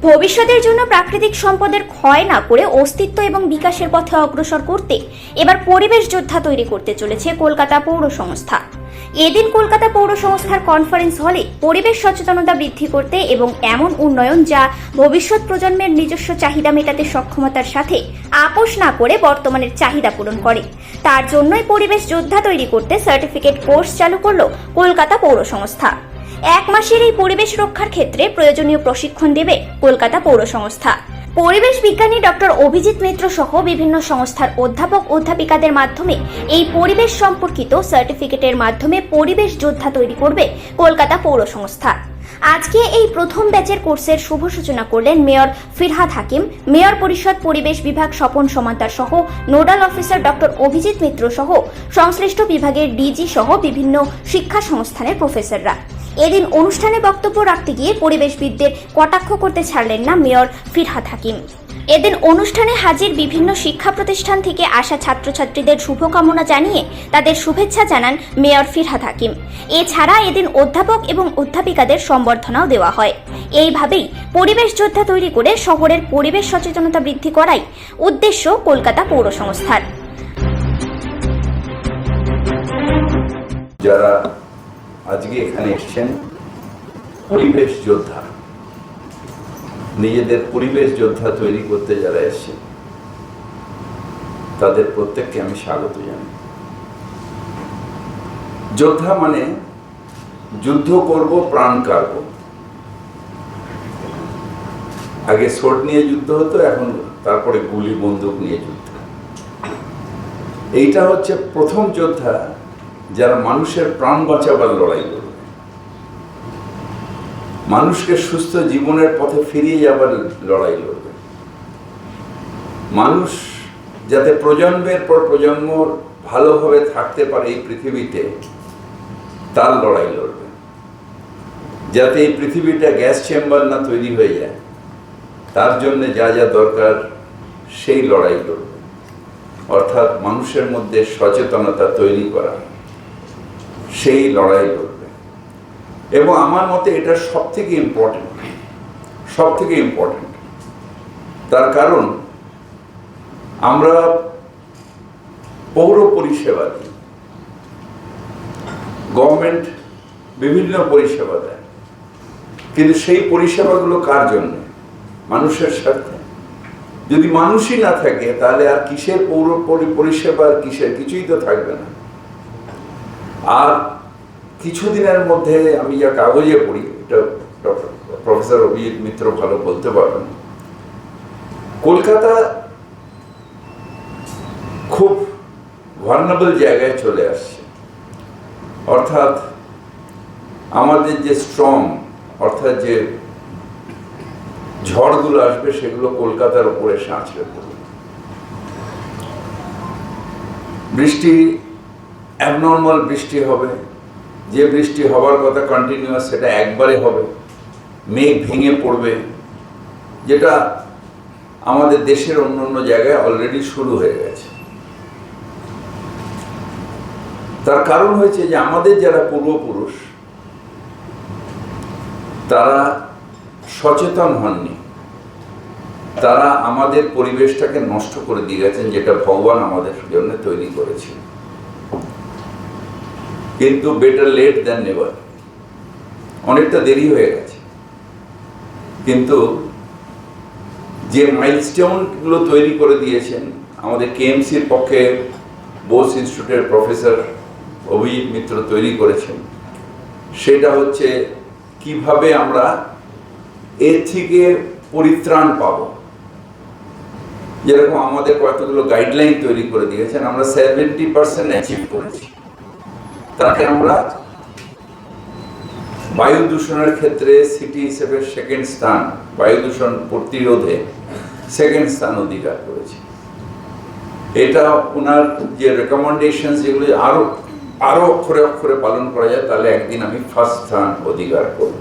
ভবিষ্যতের জন্য প্রাকৃতিক সম্পদের ক্ষয় না করে অস্তিত্ব এবং বিকাশের পথে অগ্রসর করতে এবার পরিবেশ যোদ্ধা তৈরি করতে চলেছে কলকাতা পৌর সংস্থা। এদিন কলকাতা পৌর সংস্থার কনফারেন্স হলে পরিবেশ সচেতনতা বৃদ্ধি করতে এবং এমন উন্নয়ন যা ভবিষ্যৎ প্রজন্মের নিজস্ব চাহিদা মেটাতে সক্ষমতার সাথে আপোষ না করে বর্তমানের চাহিদা পূরণ করে, তার জন্যই পরিবেশ যোদ্ধা তৈরি করতে সার্টিফিকেট কোর্স চালু করল কলকাতা পৌর সংস্থা। 1 মাসের এই পরিবেশ রক্ষার ক্ষেত্রে প্রয়োজনীয় প্রশিক্ষণ দেবে কলকাতা পৌর সংস্থা। পরিবেশ বিজ্ঞানী ডক্টর অভিজিৎ মিত্র সহ বিভিন্ন সংস্থার অধ্যাপক অধ্যাপিকাদের মাধ্যমে এই পরিবেশ সম্পর্কিত সার্টিফিকেটের মাধ্যমে পরিবেশ যোদ্ধা তৈরি করবে কলকাতা পৌর সংস্থা। আজকে এই প্রথম ব্যাচের কোর্সের শুভ সূচনা করলেন মেয়র ফিরহাদ হাকিম, মেয়র পরিষদ পরিবেশ বিভাগ স্বপন সমান্তার সহ নোডাল অফিসার ডক্টর অভিজিৎ মিত্র সহ সংশ্লিষ্ট বিভাগের ডিজি সহ বিভিন্ন শিক্ষা সংস্থানের প্রফেসররা। এদিন অনুষ্ঠানে বক্তব্য রাখতে গিয়ে পরিবেশবিদদের কটাক্ষ করতে ছাড়লেন না মেয়র ফিরহাদ হাকিম। এদিন অনুষ্ঠানে হাজির বিভিন্ন শিক্ষা প্রতিষ্ঠান থেকে আসা ছাত্রছাত্রীদের শুভকামনা জানিয়ে তাদের শুভেচ্ছা জানান মেয়র ফিরহাদ হাকিম। এছাড়া এদিন অধ্যাপক এবং অধ্যাপিকাদের সম্বর্ধনাও দেওয়া হয়। এইভাবেই পরিবেশ যোদ্ধা তৈরি করে শহরের পরিবেশ সচেতনতা বৃদ্ধি করাই উদ্দেশ্য কলকাতা পৌর সংস্থার। যারা আজকে এখানে এসেছেন পরিবেশ যোদ্ধা, নিজেদের পরিবেশ যোদ্ধা তৈরি করতে যারা এসেছেন তাদের প্রত্যেককে আমি স্বাগত জানাই। যোদ্ধা মানে যুদ্ধ করব, প্রাণ কাড়ব। আগে সোর্ড নিয়ে যুদ্ধ হতো, এখন তারপরে গুলি বন্দুক নিয়ে যুদ্ধ। এইটা হচ্ছে প্রথম যোদ্ধা যারা মানুষের প্রাণ বাঁচাবার লড়াই করবে, মানুষকে সুস্থ জীবনের পথে ফিরিয়ে যাবার লড়াই লড়বে, মানুষ যাতে প্রজন্মের পর প্রজন্ম ভালোভাবে থাকতে পারে এই পৃথিবীতে তার লড়াই লড়বে, যাতে এই পৃথিবীটা গ্যাস চেম্বার না তৈরি হয়ে যায় তার জন্য যা যা দরকার সেই লড়াই লড়বে। অর্থাৎ মানুষের মধ্যে সচেতনতা তৈরি করা, সেই লড়াই লড়বে। এবং আমার মতে এটা সব থেকে ইম্পর্টেন্ট। তার কারণ আমরা পৌর পরিষেবা দিই, গভর্নমেন্ট বিভিন্ন পরিষেবা দেয়, কিন্তু সেই পরিষেবাগুলো কার জন্য? মানুষের স্বার্থে। যদি মানুষই না থাকে তাহলে আর কিসের পৌর পরিষেবা, কিসের কিছুই তো থাকবে না। আর কিছুদিনের মধ্যে আমি যা কাগজে পড়ি, এটা প্রফেসর অভিজিৎ মিত্র ভালো বলতে পারবেন, কলকাতা খুব ভালনারেবল জায়গায় চলে আসছে। অর্থাৎ আমাদের যে স্ট্রং, অর্থাৎ যে ঝড়গুলো আসবে সেগুলো কলকাতার উপরে সাঁচড়ে পড়বে। বৃষ্টি অ্যাবনর্মাল বৃষ্টি হবে, যে বৃষ্টি হবার কথা কন্টিনিউয়াস সেটা একবারে হবে, মেঘ ভেঙে পড়বে, যেটা আমাদের দেশের অন্য জায়গায় অলরেডি শুরু হয়ে গেছে। তার কারণ হয়েছে যে আমাদের যারা পূর্বপুরুষ তারা সচেতন হননি, তারা আমাদের পরিবেশটাকে নষ্ট করে দিয়ে গেছেন, যেটা ভগবান আমাদের জন্য তৈরি করেছিল। কিন্তু বেটার লেট দ্যান নেভার, অনেকটা দেরি হয়ে গেছে। কিন্তু যে মাইলস্টোনগুলো তৈরি করে দিয়েছেন আমাদের কেএমসির পক্ষে বোস ইনস্টিটিউটের প্রফেসর অভিজিৎ মিত্র তৈরি করেছেন, সেটা হচ্ছে কিভাবে আমরা এর থেকে পরিত্রাণ পাব। যেরকম আমাদের কতগুলো গাইডলাইন তৈরি করে দিয়েছেন, আমরা 70% অ্যাচিভ করেছি। তাকে আমরা বায়ু দূষণের ক্ষেত্রে সিটি হিসেবে সেকেন্ড স্থান, বায়ু দূষণ প্রতিরোধে সেকেন্ড স্থান অধিকার করেছি। এটা ওনার যে রেকমেন্ডেশন, যেগুলো আরো অক্ষরে অক্ষরে পালন করা যায়, তাহলে একদিন আমি ফার্স্ট স্থান অধিকার করব।